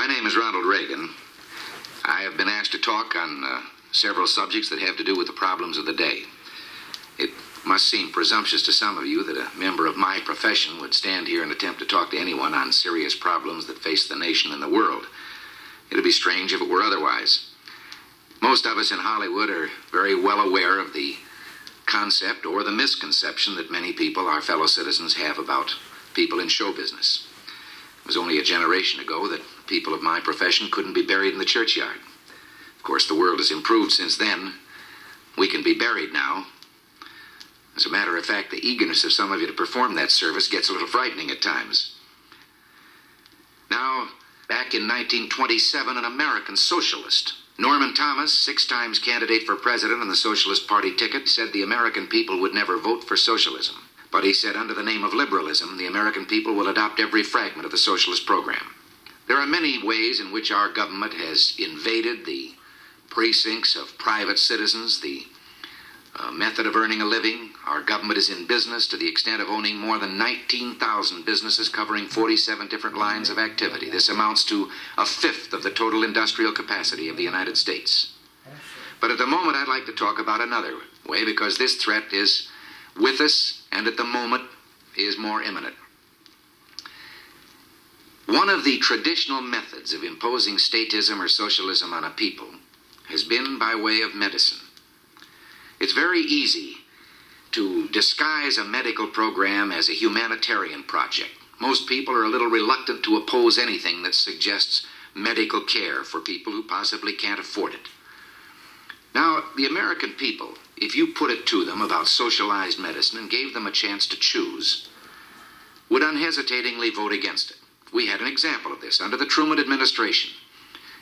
My name is Ronald Reagan. I have been asked to talk on several subjects that have to do with the problems of the day. It must seem presumptuous to some of you that a member of my profession would stand here and attempt to talk to anyone on serious problems that face the nation and the world. It would be strange if it were otherwise. Most of us in Hollywood are very well aware of the concept or the misconception that many people, our fellow citizens, have about people in show business. It was only a generation ago that people of my profession couldn't be buried in the churchyard. Of course, the world has improved since then. We can be buried now. As a matter of fact, the eagerness of some of you to perform that service gets a little frightening at times. Now, back in 1927, an American socialist, Norman Thomas, 6 times candidate for president on the Socialist Party ticket, said the American people would never vote for socialism. But he said under the name of liberalism, the American people will adopt every fragment of the socialist program. There are many ways in which our government has invaded the precincts of private citizens, the method of earning a living. Our government is in business to the extent of owning more than 19,000 businesses covering 47 different lines of activity. This amounts to 1/5 of the total industrial capacity of the United States. But at the moment, I'd like to talk about another way, because this threat is with us and at the moment is more imminent. One of the traditional methods of imposing statism or socialism on a people has been by way of medicine. It's very easy to disguise a medical program as a humanitarian project. Most people are a little reluctant to oppose anything that suggests medical care for people who possibly can't afford it. Now, the American people, if you put it to them about socialized medicine and gave them a chance to choose, would unhesitatingly vote against it. We had an example of this under the Truman administration.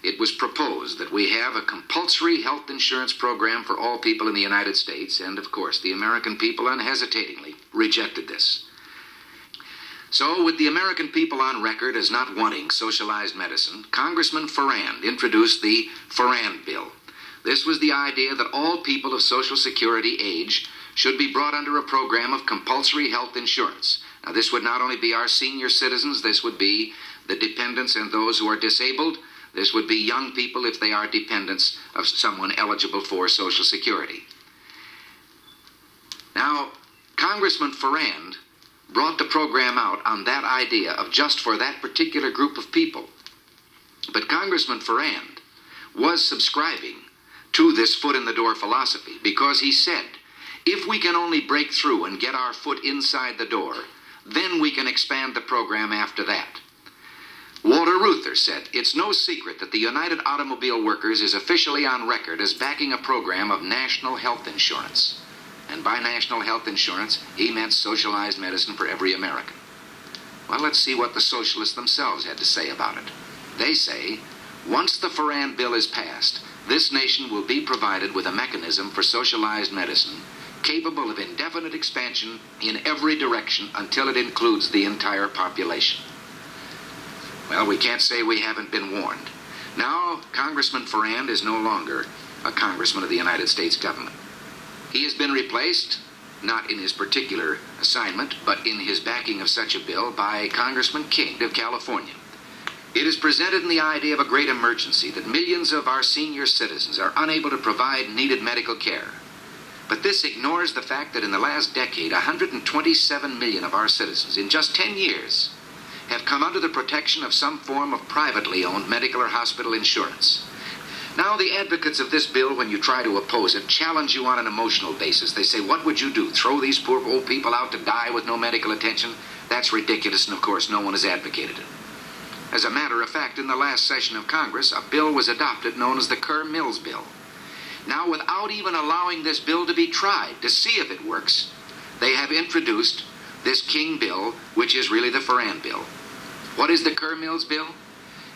It was proposed that we have a compulsory health insurance program for all people in the United States, and of course the American people unhesitatingly rejected this. So, with the American people on record as not wanting socialized medicine, Congressman Farrand introduced the Farrand Bill. This was the idea that all people of Social Security age should be brought under a program of compulsory health insurance. Now, this would not only be our senior citizens, this would be the dependents and those who are disabled. This would be young people if they are dependents of someone eligible for Social Security. Now, Congressman Farrand brought the program out on that idea of just for that particular group of people. But Congressman Farrand was subscribing to this foot-in-the-door philosophy, because he said, if we can only break through and get our foot inside the door, then we can expand the program after that. Walter Reuther said, it's no secret that the United Automobile Workers is officially on record as backing a program of national health insurance. And by national health insurance, he meant socialized medicine for every American. Well, let's see what the socialists themselves had to say about it. They say, once the Farrand Bill is passed, this nation will be provided with a mechanism for socialized medicine capable of indefinite expansion in every direction until it includes the entire population. Well, we can't say we haven't been warned. Now, Congressman Farrand is no longer a congressman of the United States government. He has been replaced, not in his particular assignment, but in his backing of such a bill, by Congressman King of California. It is presented in the idea of a great emergency that millions of our senior citizens are unable to provide needed medical care. But this ignores the fact that in the last decade, 127 million of our citizens, in just 10 years, have come under the protection of some form of privately owned medical or hospital insurance. Now, the advocates of this bill, when you try to oppose it, challenge you on an emotional basis. They say, what would you do? Throw these poor old people out to die with no medical attention? That's ridiculous, and of course, no one has advocated it. As a matter of fact, in the last session of Congress, a bill was adopted known as the Kerr-Mills Bill. Now, without even allowing this bill to be tried to see if it works, they have introduced this King bill, which is really the Farrand Bill. What is the Kerr-Mills Bill?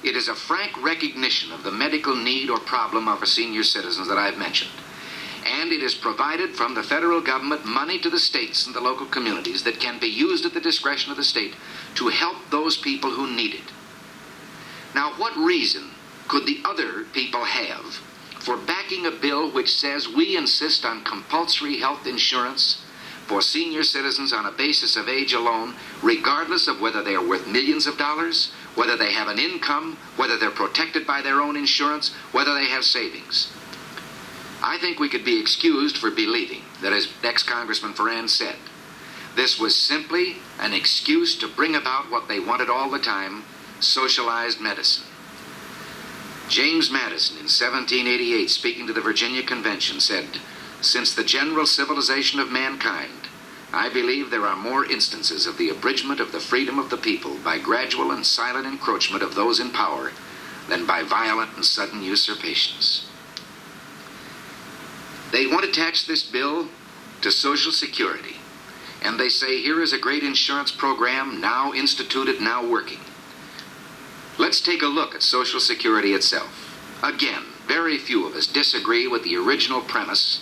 It is a frank recognition of the medical need or problem of our senior citizens that I've mentioned. And it has provided from the federal government money to the states and the local communities that can be used at the discretion of the state to help those people who need it. Now, what reason could the other people have for backing a bill which says we insist on compulsory health insurance for senior citizens on a basis of age alone, regardless of whether they are worth millions of dollars whether they have an income, whether they're protected by their own insurance, whether they have savings. I think we could be excused for believing that, as ex-Congressman Ferrand said, this was simply an excuse to bring about what they wanted all the time, socialized medicine. James Madison, in 1788, speaking to the Virginia Convention, said, "Since the general civilization of mankind, I believe there are more instances of the abridgment of the freedom of the people by gradual and silent encroachment of those in power than by violent and sudden usurpations." They want to attach this bill to Social Security, and they say, here is a great insurance program now instituted, now working. Let's take a look at Social Security itself. Again, very few of us disagree with the original premise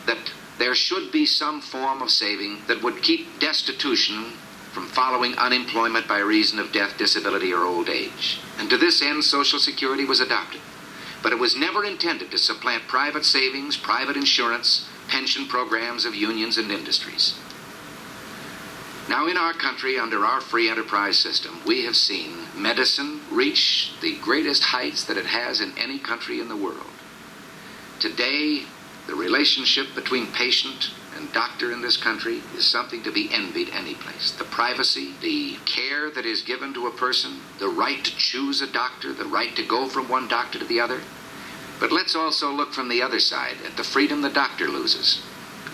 that there should be some form of saving that would keep destitution from following unemployment by reason of death, disability, or old age. And to this end, Social Security was adopted. But it was never intended to supplant private savings, private insurance, pension programs of unions and industries. Now, in our country, under our free enterprise system, we have seen medicine reach the greatest heights that it has in any country in the world. Today, the relationship between patient and doctor in this country is something to be envied any place. The privacy, the care that is given to a person, the right to choose a doctor, the right to go from one doctor to the other. But let's also look from the other side at the freedom the doctor loses.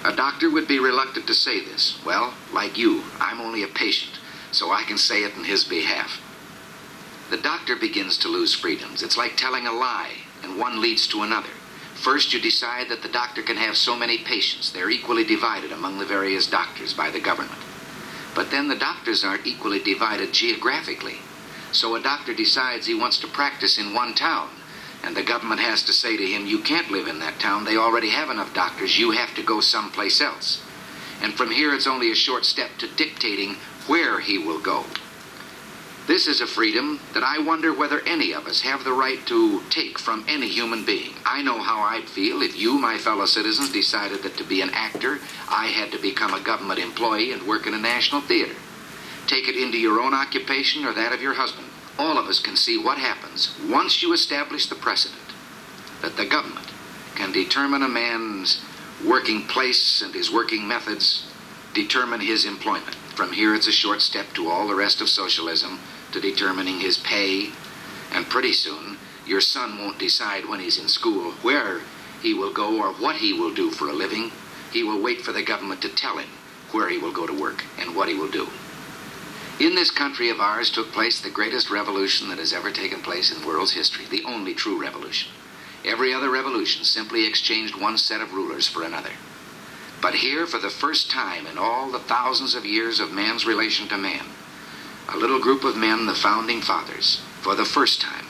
A doctor would be reluctant to say this. Well, like you, I'm only a patient, so I can say it in his behalf. The doctor begins to lose freedoms. It's like telling a lie, and one leads to another. First, you decide that the doctor can have so many patients. They're equally divided among the various doctors by the government. But then the doctors aren't equally divided geographically. So a doctor decides he wants to practice in one town, and the government has to say to him, you can't live in that town. They already have enough doctors. You have to go someplace else. And from here, it's only a short step to dictating where he will go. This is a freedom that I wonder whether any of us have the right to take from any human being. I know how I'd feel if you, my fellow citizens, decided that to be an actor, I had to become a government employee and work in a national theater. Take it into your own occupation or that of your husband. All of us can see what happens once you establish the precedent that the government can determine a man's working place and his working methods, determine his employment. From here, it's a short step to all the rest of socialism, to determining his pay, and pretty soon your son won't decide when he's in school where he will go or what he will do for a living. He will wait for the government to tell him where he will go to work and what he will do. In this country of ours took place the greatest revolution that has ever taken place in the world's history, the only true revolution. Every other revolution simply exchanged one set of rulers for another. But here, for the first time in all the thousands of years of man's relation to man, a little group of men, the Founding Fathers, for the first time,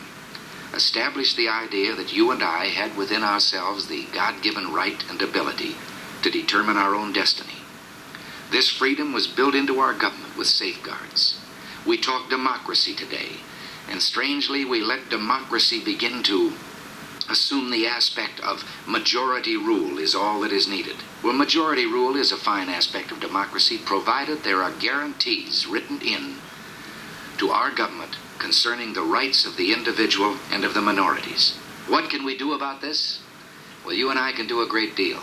established the idea that you and I had within ourselves the God-given right and ability to determine our own destiny. This freedom was built into our government with safeguards. We talk democracy today, and strangely we let democracy begin to assume the aspect of majority rule is all that is needed. Well, majority rule is a fine aspect of democracy, provided there are guarantees written in to our government concerning the rights of the individual and of the minorities. What can we do about this? Well, you and I can do a great deal.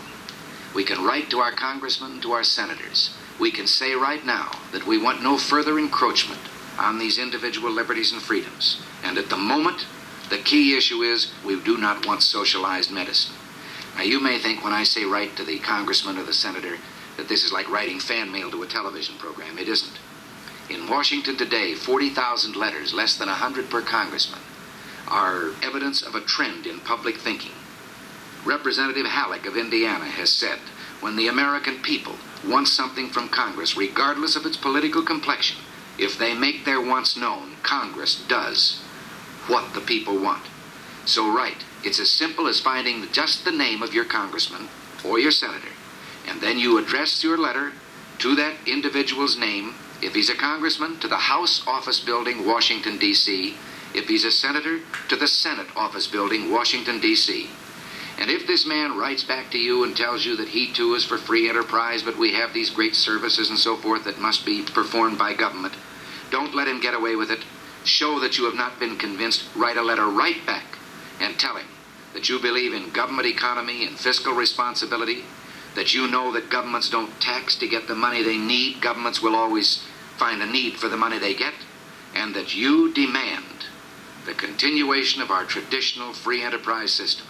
We can write to our congressmen, to our senators. We can say right now that we want no further encroachment on these individual liberties and freedoms. And at the moment, the key issue is we do not want socialized medicine. Now, you may think when I say write to the congressman or the senator that this is like writing fan mail to a television program. It isn't. In Washington today, 40,000 letters, less than 100 per congressman, are evidence of a trend in public thinking. Representative Halleck of Indiana has said, when the American people want something from Congress, regardless of its political complexion, if they make their wants known, Congress does what the people want. So right, it's as simple as finding just the name of your congressman or your senator, and then you address your letter to that individual's name. If he's a congressman, to the House Office Building, Washington, D.C. If he's a senator, to the Senate Office Building, Washington, D.C. And if this man writes back to you and tells you that he too is for free enterprise, but we have these great services and so forth that must be performed by government, don't let him get away with it. show that you have not been convinced, write a letter right back and tell him that you believe in government economy and fiscal responsibility, that you know that governments don't tax to get the money they need. Governments will always find a need for the money they get, and that you demand the continuation of our traditional free enterprise system.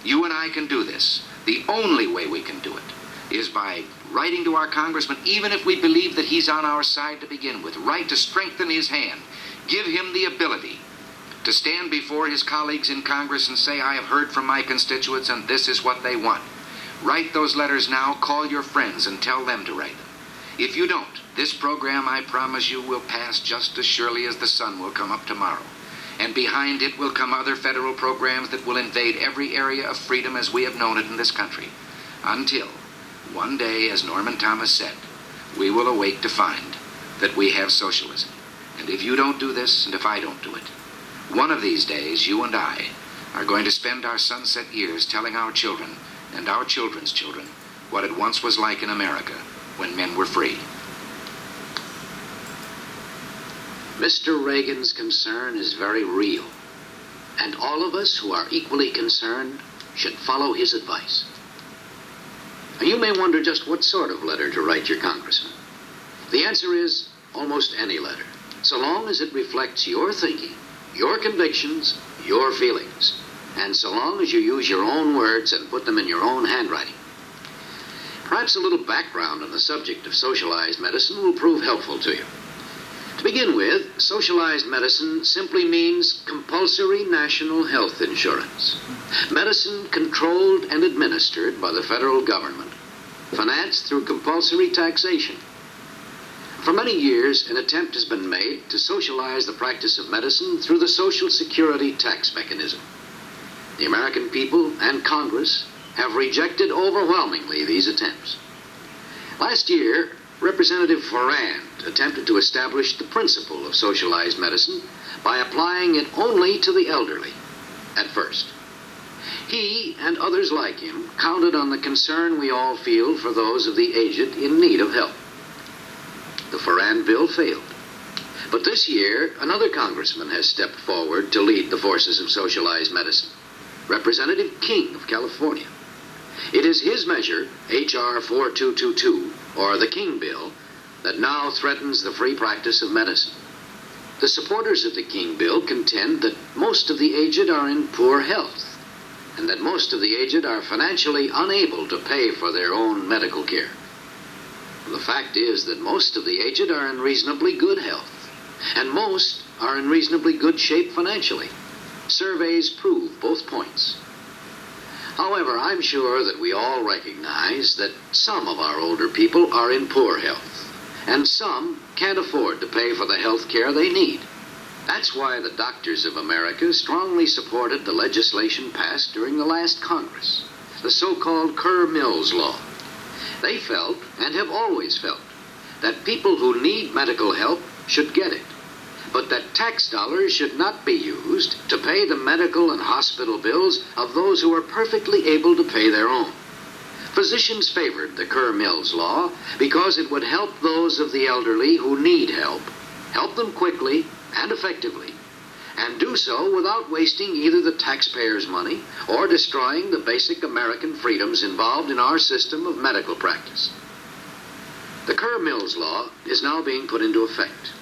You and I can do this. The only way we can do it is by writing to our congressman, even if we believe that he's on our side to begin with, write to strengthen his hand, give him the ability to stand before his colleagues in Congress and say, I have heard from my constituents and this is what they want. Write those letters now, call your friends and tell them to write them. If you don't, this program, I promise you, will pass just as surely as the sun will come up tomorrow. And behind it will come other federal programs that will invade every area of freedom as we have known it in this country. Until, one day, as Norman Thomas said, we will awake to find that we have socialism. And if you don't do this, and if I don't do it, one of these days, you and I are going to spend our sunset years telling our children and our children's children what it once was like in America when men were free. Mr. Reagan's concern is very real, and all of us who are equally concerned should follow his advice. Now, you may wonder just what sort of letter to write your congressman. The answer is almost any letter, so long as it reflects your thinking, your convictions, your feelings, and so long as you use your own words and put them in your own handwriting. Perhaps a little background on the subject of socialized medicine will prove helpful to you. To begin with, socialized medicine simply means compulsory national health insurance. Medicine controlled and administered by the federal government, financed through compulsory taxation. For many years, an attempt has been made to socialize the practice of medicine through the Social Security tax mechanism. The American people and Congress have rejected overwhelmingly these attempts. Last year, Representative Farrand attempted to establish the principle of socialized medicine by applying it only to the elderly at first. He and others like him counted on the concern we all feel for those of the aged in need of help. The Farrand bill failed. But this year, another congressman has stepped forward to lead the forces of socialized medicine, Representative King of California. It is his measure, H.R. 4222, or the King Bill, that now threatens the free practice of medicine. The supporters of the King Bill contend that most of the aged are in poor health, and that most of the aged are financially unable to pay for their own medical care. The fact is that most of the aged are in reasonably good health, and most are in reasonably good shape financially. Surveys prove both points. However, I'm sure that we all recognize that some of our older people are in poor health, and some can't afford to pay for the health care they need. That's why the Doctors of America strongly supported the legislation passed during the last Congress, the so-called Kerr-Mills Law. They felt, and have always felt, that people who need medical help should get it, but that tax dollars should not be used to pay the medical and hospital bills of those who are perfectly able to pay their own. Physicians favored the Kerr-Mills Law because it would help those of the elderly who need help them quickly and effectively, and do so without wasting either the taxpayers' money or destroying the basic American freedoms involved in our system of medical practice. The Kerr-Mills Law is now being put into effect.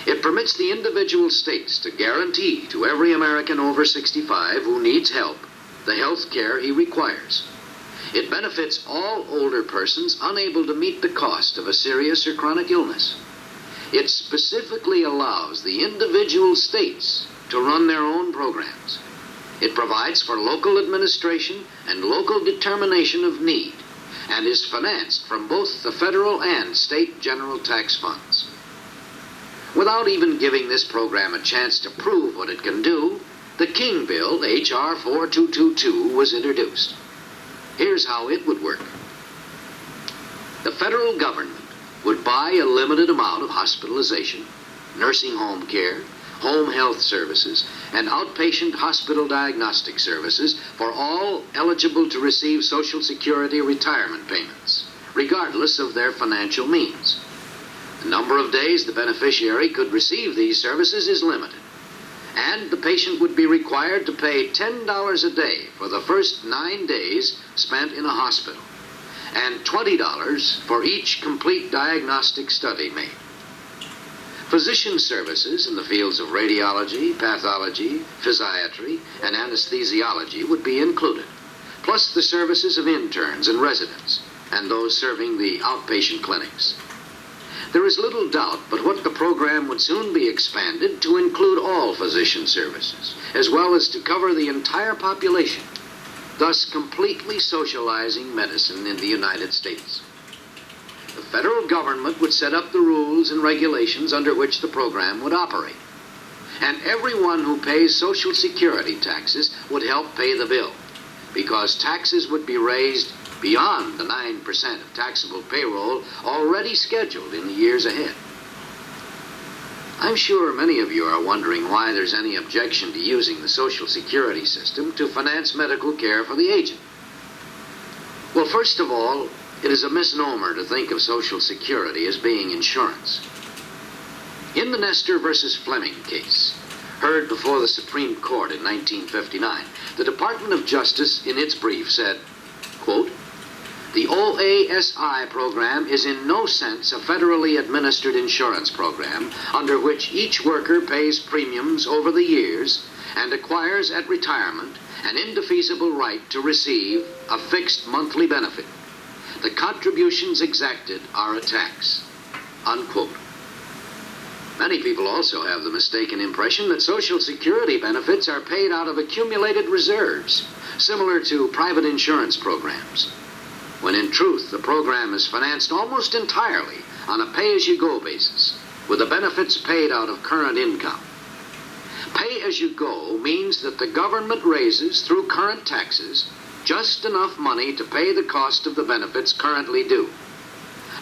It permits the individual states to guarantee to every American over 65 who needs help the health care he requires. It benefits all older persons unable to meet the cost of a serious or chronic illness. It specifically allows the individual states to run their own programs. It provides for local administration and local determination of need, and is financed from both the federal and state general tax funds. Without even giving this program a chance to prove what it can do, the King Bill, H.R. 4222, was introduced. Here's how it would work. The federal government would buy a limited amount of hospitalization, nursing home care, home health services, and outpatient hospital diagnostic services for all eligible to receive Social Security retirement payments, regardless of their financial means. The number of days the beneficiary could receive these services is limited, and the patient would be required to pay $10 a day for the first 9 days spent in a hospital, and $20 for each complete diagnostic study made. Physician services in the fields of radiology, pathology, physiatry, and anesthesiology would be included, plus the services of interns and residents, and those serving the outpatient clinics. There is little doubt but what the program would soon be expanded to include all physician services, as well as to cover the entire population, thus completely socializing medicine in the United States. The federal government would set up the rules and regulations under which the program would operate, and everyone who pays Social Security taxes would help pay the bill, because taxes would be raised beyond the 9% of taxable payroll already scheduled in the years ahead. I'm sure many of you are wondering why there's any objection to using the Social Security system to finance medical care for the aged. Well, first of all, it is a misnomer to think of Social Security as being insurance. In the Nestor versus Fleming case, heard before the Supreme Court in 1959, the Department of Justice in its brief said, quote, "The OASI program is in no sense a federally administered insurance program under which each worker pays premiums over the years and acquires at retirement an indefeasible right to receive a fixed monthly benefit. The contributions exacted are a tax." Unquote. Many people also have the mistaken impression that Social Security benefits are paid out of accumulated reserves, similar to private insurance programs, when in truth the program is financed almost entirely on a pay-as-you-go basis, with the benefits paid out of current income. Pay-as-you-go means that the government raises, through current taxes, just enough money to pay the cost of the benefits currently due.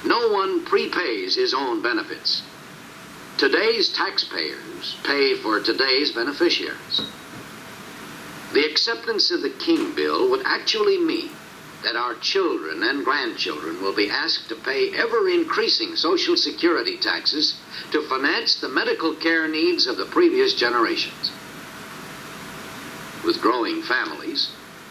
No one prepays his own benefits. Today's taxpayers pay for today's beneficiaries. The acceptance of the King Bill would actually mean that our children and grandchildren will be asked to pay ever-increasing Social Security taxes to finance the medical care needs of the previous generations. With growing families,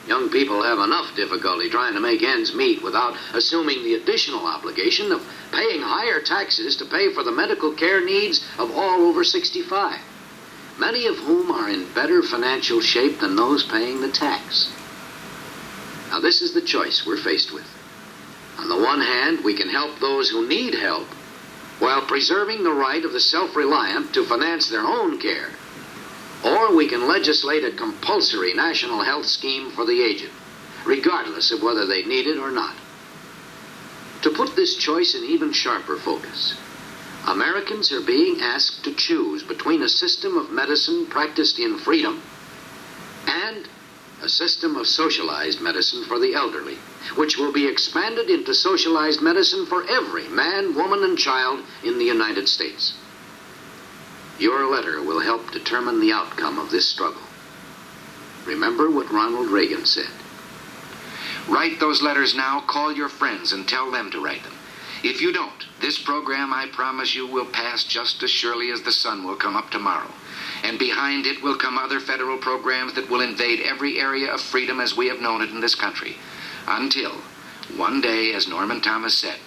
young people have enough difficulty trying to make ends meet without assuming the additional obligation of paying higher taxes to pay for the medical care needs of all over 65, many of whom are in better financial shape than those paying the tax. Now, this is the choice we're faced with. On the one hand, we can help those who need help while preserving the right of the self-reliant to finance their own care. Or we can legislate a compulsory national health scheme for the aged, regardless of whether they need it or not. To put this choice in even sharper focus, Americans are being asked to choose between a system of medicine practiced in freedom and a system of socialized medicine for the elderly, which will be expanded into socialized medicine for every man, woman, and child in the United States. Your letter will help determine the outcome of this struggle. Remember what Ronald Reagan said. Write those letters now, call your friends, and tell them to write them. If you don't, this program, I promise you, will pass just as surely as the sun will come up tomorrow. And behind it will come other federal programs that will invade every area of freedom as we have known it in this country. Until, one day, as Norman Thomas said,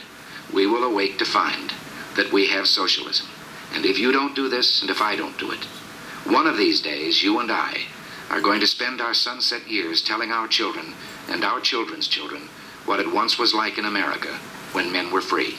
we will awake to find that we have socialism. And if you don't do this, and if I don't do it, one of these days, you and I are going to spend our sunset years telling our children and our children's children what it once was like in America when men were free.